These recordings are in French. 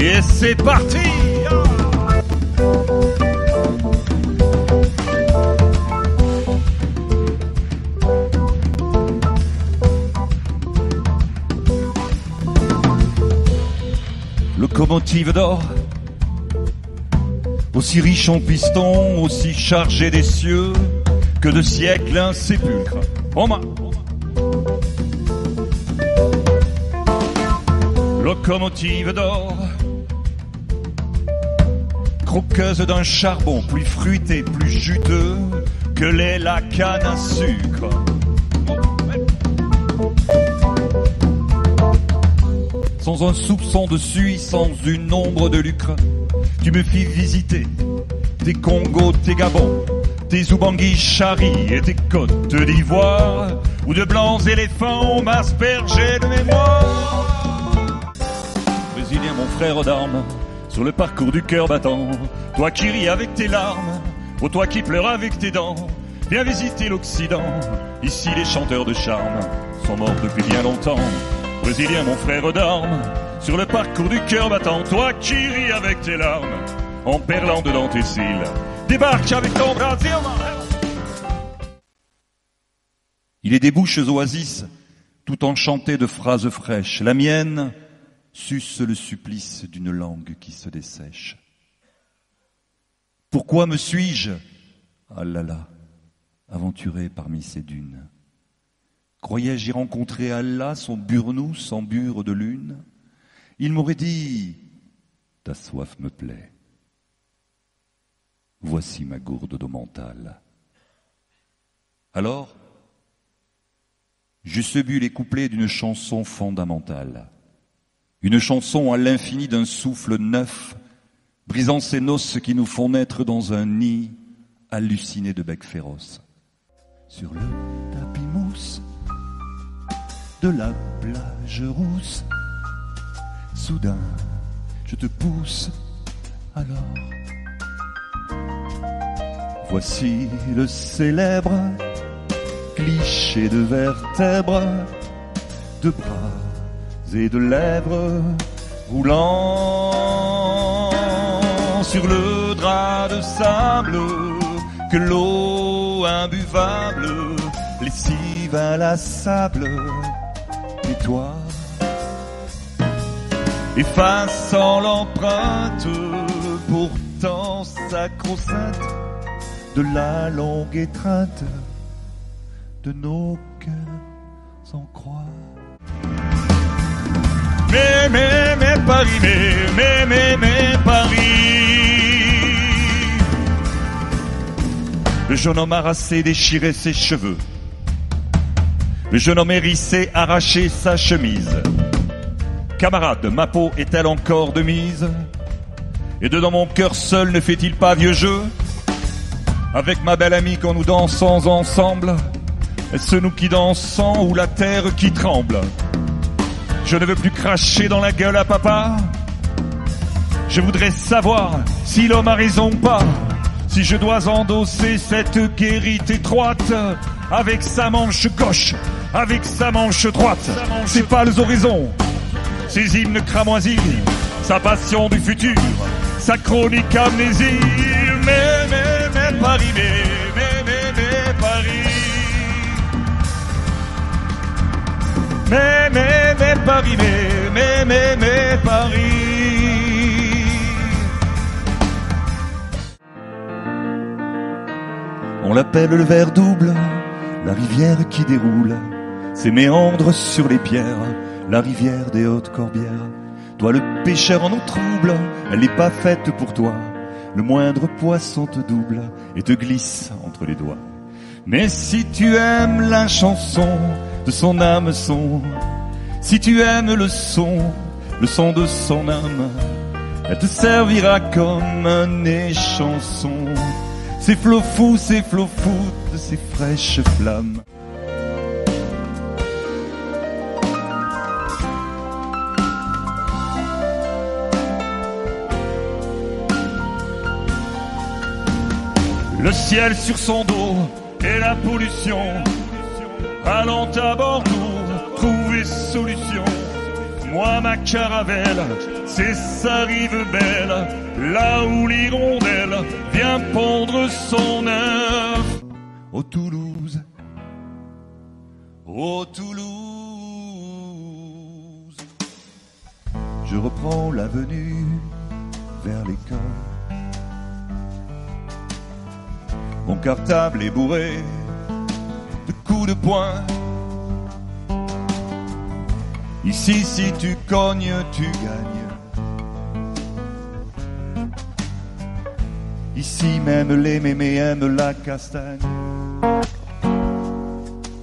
Et c'est parti. Locomotive d'or, aussi riche en pistons, aussi chargé des cieux que de siècles un sépulcre. Romain. Locomotive d'or, croqueuse d'un charbon plus fruité, plus juteux que l'est la canne à sucre. Sans un soupçon de suie, sans une ombre de lucre, tu me fis visiter tes Congos, tes Gabons, tes Zoubanguis, Chari et tes côtes d'Ivoire, où de blancs éléphants ont m'aspergé de mémoire. Brésilien, mon frère d'armes, sur le parcours du cœur battant, toi qui ris avec tes larmes, ô toi qui pleures avec tes dents, viens visiter l'Occident. Ici les chanteurs de charme sont morts depuis bien longtemps. Brésilien, mon frère d'armes, sur le parcours du cœur battant, toi qui ris avec tes larmes, en perlant dedans tes cils, débarque avec ton Brésil. Il est des bouches oasis, tout enchantées de phrases fraîches. La mienne suce le supplice d'une langue qui se dessèche. Pourquoi me suis-je, ah là là, aventuré parmi ces dunes? Croyais-je y rencontrer Allah, son burnous en bure de lune? Il m'aurait dit, ta soif me plaît. Voici ma gourde d'eau mentale. Alors, j'eusse bu les couplets d'une chanson fondamentale. Une chanson à l'infini d'un souffle neuf, brisant ces noces qui nous font naître dans un nid halluciné de becs féroces. Sur le tapis mousse de la plage rousse, soudain, je te pousse, alors. Voici le célèbre cliché de vertèbres, de bras et de lèvres roulant sur le drap de sable que l'eau imbuvable lessive inlassable. Et toi, effaçant l'empreinte pourtant sacro-sainte de la longue étreinte de nos cœurs sans croix. Mais Paris, mais Paris. Le jeune homme harassé déchirait ses cheveux. Le jeune homme hérissé arrachait sa chemise. Camarade, ma peau est-elle encore de mise? Et dedans mon cœur seul ne fait-il pas vieux jeu? Avec ma belle amie quand nous dansons ensemble, est-ce nous qui dansons ou la terre qui tremble? Je ne veux plus cracher dans la gueule à papa. Je voudrais savoir si l'homme a raison ou pas. Si je dois endosser cette guérite étroite avec sa manche gauche, avec sa manche droite. Ses pâles horizons, ses hymnes cramoisis, sa passion du futur, sa chronique amnésie. Mais Paris, mais Paris. Mais Paris, mais Paris. On l'appelle le vers double, la rivière qui déroule ses méandres sur les pierres, la rivière des hautes corbières. Toi le pêcheur en eau trouble, elle n'est pas faite pour toi. Le moindre poisson te double et te glisse entre les doigts. Mais si tu aimes la chanson de son hameçon, si tu aimes le son de son âme, elle te servira comme un échanson. Ces flots fous de ces fraîches flammes. Le ciel sur son dos et la pollution. Allons à Bordeaux trouver solution. moi ma caravelle, c'est sa rive belle, là où l'hirondelle vient pondre son œuf. Ô Toulouse, ô Toulouse, je reprends l'avenue vers l'école. Mon cartable est bourré de coups de poing. Ici, si tu cognes, tu gagnes. Ici, même les mémés aiment la castagne.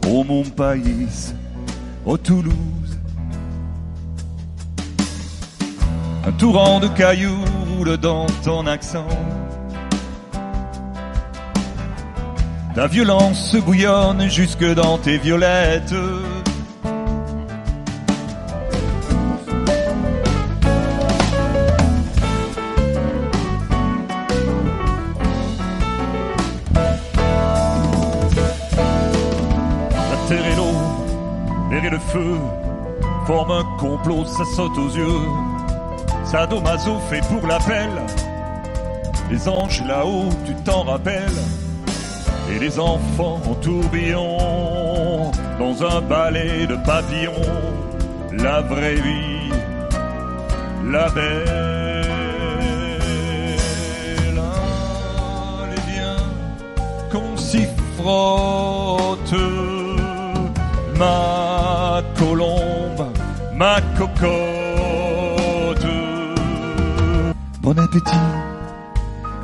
Ô mon pays, ô Toulouse, un torrent de cailloux roule dans ton accent. Ta violence bouillonne jusque dans tes violettes. La terre et l'eau, l'air et le feu forment un complot, ça saute aux yeux. Sadomaso fait pour l'appel. Les anges là-haut, tu t'en rappelles? Et les enfants en tourbillon dans un balai de papillons, la vraie vie, la belle. Allez bien qu'on s'y frotte, ma colombe, ma cocotte. Bon appétit,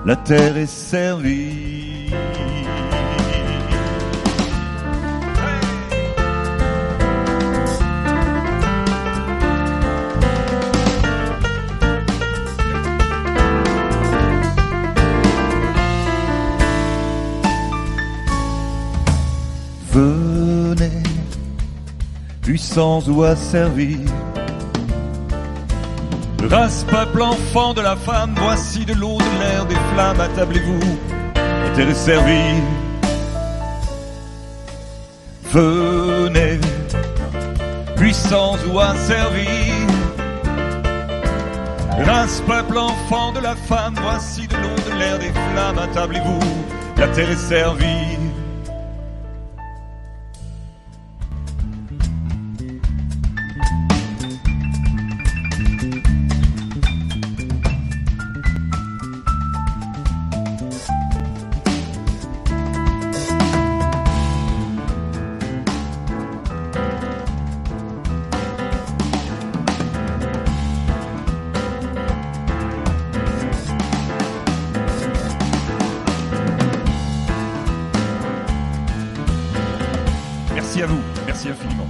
la terre est servie. Venez, puissants ou asservis, race, peuple, enfant de la femme, voici de l'eau, de l'air, des flammes, attablez-vous, la terre est servie. Venez, puissants ou asservis, race, peuple, enfant de la femme, voici de l'eau, de l'air, des flammes, attablez-vous, la terre est servie. Merci à vous, merci infiniment.